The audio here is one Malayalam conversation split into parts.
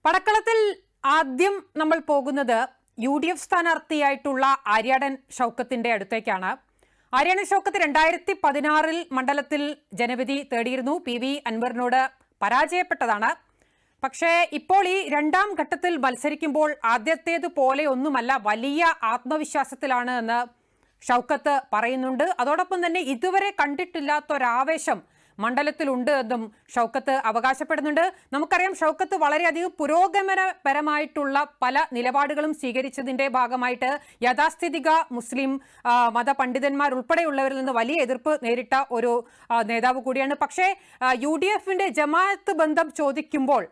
പടക്കളത്തിൽ ആദ്യം നമ്മൾ പോകുന്നത് UDF സ്ഥാനാർത്ഥിയായിട്ടുള്ള ആര്യാടൻ ഷൗക്കത്തിന്റെ അടുത്തേക്കാണ്. ആര്യാടൻ ഷൗക്കത്ത് 2016 മണ്ഡലത്തിൽ ജനവിധി തേടിയിരുന്നു. PV അൻവറിനോട് പരാജയപ്പെട്ടതാണ്. പക്ഷേ ഇപ്പോൾ ഈ രണ്ടാം ഘട്ടത്തിൽ മത്സരിക്കുമ്പോൾ ആദ്യത്തേതുപോലെ ഒന്നുമല്ല, വലിയ ആത്മവിശ്വാസത്തിലാണ് എന്ന് ഷൗക്കത്ത് പറയുന്നുണ്ട്. അതോടൊപ്പം തന്നെ ഇതുവരെ കണ്ടിട്ടില്ലാത്തൊരാവേശം മണ്ഡലത്തിലുണ്ട് എന്നും ഷൗക്കത്ത് അവകാശപ്പെടുന്നുണ്ട്. നമുക്കറിയാം, ഷൗക്കത്ത് വളരെയധികം പുരോഗമനപരമായിട്ടുള്ള പല നിലപാടുകളും സ്വീകരിച്ചതിന്റെ ഭാഗമായിട്ട് യാഥാസ്ഥിതിക മുസ്ലിം മതപണ്ഡിതന്മാരുൾപ്പെടെയുള്ളവരിൽ നിന്ന് വലിയ എതിർപ്പ് നേരിട്ട ഒരു നേതാവ് കൂടിയാണ്. പക്ഷേ UDFന്റെ ജമാഅത്ത് ബന്ധം ചോദിക്കുമ്പോൾ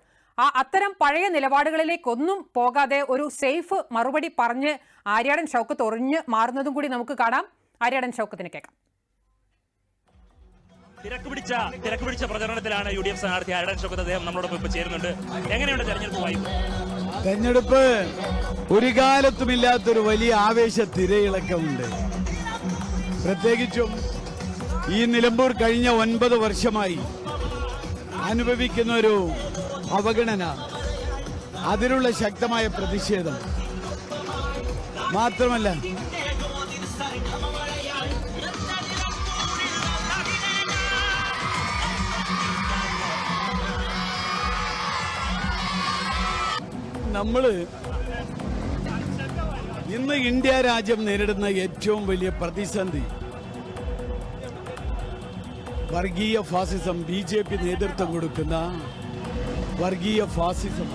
അത്തരം പഴയ നിലപാടുകളിലേക്കൊന്നും പോകാതെ ഒരു സേഫ് മറുപടി പറഞ്ഞ് ആര്യാടൻ ഷൗക്കത്ത് ഒറിഞ്ഞ് മാറുന്നതും കൂടി നമുക്ക് കാണാം. ആര്യാടൻ ഷൗക്കത്തിന് കേൾക്കാം. തിരക്ക് പിടിച്ച പ്രചരണത്തിലാണ് UDF സ്ഥാനാർത്ഥി ആര്യാടൻ ഷൗക്കത്ത്. അദ്ദേഹം നമ്മളോടൊപ്പം ഇപ്പോൾ ചേരുന്നുണ്ട്. എങ്ങനെയുണ്ട് തെരഞ്ഞെടുപ്പ്? ഒരു കാലത്തുമില്ലാത്തൊരു വലിയ ആവേശ തിരയിളക്കമുണ്ട്. പ്രത്യേകിച്ചും ഈ നിലമ്പൂർ കഴിഞ്ഞ 9 വർഷമായി അനുഭവിക്കുന്ന ഒരു അവഗണന, അതിനുള്ള ശക്തമായ പ്രതിഷേധം മാത്രമല്ല, നമ്മള് ഇന്ന് ഇന്ത്യ രാജ്യം നേരിടുന്ന ഏറ്റവും വലിയ പ്രതിസന്ധി വർഗീയ ഫാസിസം, BJP നേതൃത്വം കൊടുക്കുന്ന വർഗീയ ഫാസിസം.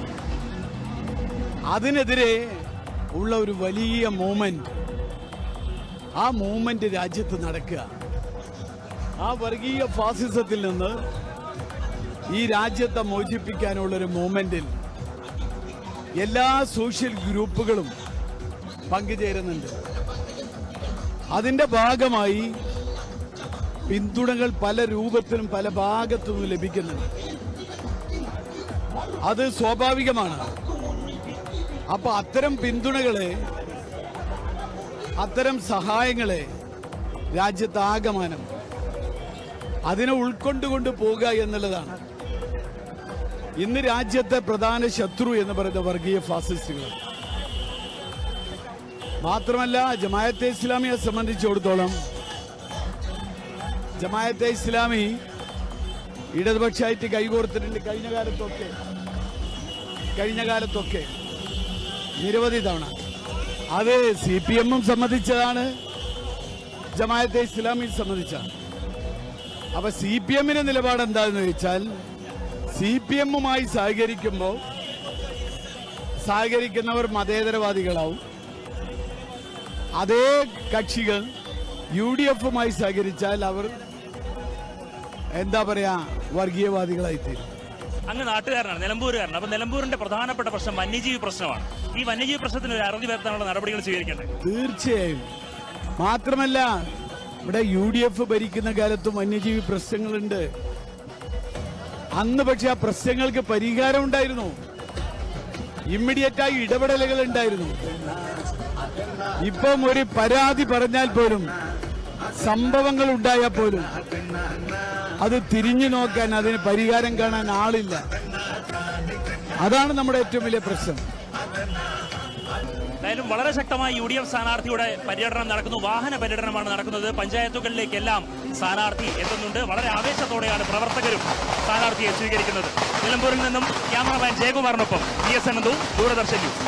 അതിനെതിരെ ഉള്ള ഒരു വലിയ മൂവ്മെന്റ്, ആ മൂവ്മെന്റ് രാജ്യത്ത് നടക്കുക. ആ വർഗീയ ഫാസിസത്തിൽ നിന്ന് ഈ രാജ്യത്തെ മോചിപ്പിക്കാനുള്ളൊരു മൂവ്മെന്റിൽ എല്ലാ സോഷ്യൽ ഗ്രൂപ്പുകളും പങ്കുചേരുന്നുണ്ട്. അതിന്റെ ഭാഗമായി പിന്തുണകൾ പല രൂപത്തിലും പല ഭാഗത്തുനിന്നും ലഭിക്കുന്നുണ്ട്. അത് സ്വാഭാവികമാണ്. അപ്പൊ അത്തരം പിന്തുണകളെ, അത്തരം സഹായങ്ങളെ രാജ്യത്താകമാനം അതിനെ ഉൾക്കൊണ്ടുകൊണ്ട് പോകുക എന്നുള്ളതാണ്. ഇന്ന് രാജ്യത്തെ പ്രധാന ശത്രു എന്ന് പറയുന്ന വർഗീയ ഫാസിസ്റ്റുകൾ. മാത്രമല്ല, ജമാഅത്തെ ഇസ്ലാമിയെ സംബന്ധിച്ചിടത്തോളം ജമാഅത്തെ ഇസ്ലാമി ഇടതുപക്ഷമായിട്ട് കൈകോർത്തിട്ടുണ്ട് കഴിഞ്ഞ കാലത്തൊക്കെ നിരവധി തവണ. അത് CPM സമ്മതിച്ചതാണ്, ജമാഅത്തെ ഇസ്ലാമി സംബന്ധിച്ചാണ്. അപ്പൊ CPMന്റെ നിലപാട് എന്താണെന്ന് വെച്ചാൽ, CPMമായി സഹകരിക്കുന്നവർ മതേതരവാദികളാവും. അതേ കക്ഷികൾ UDFമായി സഹകരിച്ചാൽ അവർ എന്താ പറയാ, വർഗീയവാദികളായിത്തീരും. അങ്ങ് നാട്ടുകാരനാണ്, നിലമ്പൂരുകാരനാണ്. അപ്പൊ നിലമ്പൂരിന്റെ പ്രധാനപ്പെട്ട പ്രശ്നം വന്യജീവി പ്രശ്നമാണ്. ഈ വന്യജീവി പ്രശ്നത്തിന് ഒരു അറുതി വരുത്താനുള്ള നടപടികൾ സ്വീകരിക്കേണ്ടത് തീർച്ചയായും. മാത്രമല്ല, ഇവിടെ UDF ഭരിക്കുന്ന കാലത്തും വന്യജീവി പ്രശ്നങ്ങളുണ്ട്. അന്ന് പക്ഷെ ആ പ്രശ്നങ്ങൾക്ക് പരിഹാരം ഉണ്ടായിരുന്നു, ഇമ്മീഡിയറ്റായി ഇടപെടലുകൾ ഉണ്ടായിരുന്നു. ഇപ്പം ഒരു പരാതി പറഞ്ഞാൽ പോലും, സംഭവങ്ങൾ ഉണ്ടായാൽ പോലും അത് തിരിഞ്ഞു നോക്കാൻ, അതിന് പരിഹാരം കാണാൻ ആളില്ല. അതാണ് നമ്മുടെ ഏറ്റവും വലിയ പ്രശ്നം. എന്തായാലും വളരെ ശക്തമായി UDF സ്ഥാനാർത്ഥിയുടെ പര്യടനം നടക്കുന്നു. വാഹന പര്യടനമാണ് നടക്കുന്നത്. പഞ്ചായത്തുകളിലേക്കെല്ലാം സ്ഥാനാർത്ഥി എത്തുന്നുണ്ട്. വളരെ ആവേശത്തോടെയാണ് പ്രവർത്തകരും സ്ഥാനാർത്ഥിയെ സ്വീകരിക്കുന്നത്. നിലമ്പൂരിൽ നിന്നും ക്യാമറമാൻ ജയകുമാറിനൊപ്പം PS അനന്തു, ദൂരദർശൻ ന്യൂസ്.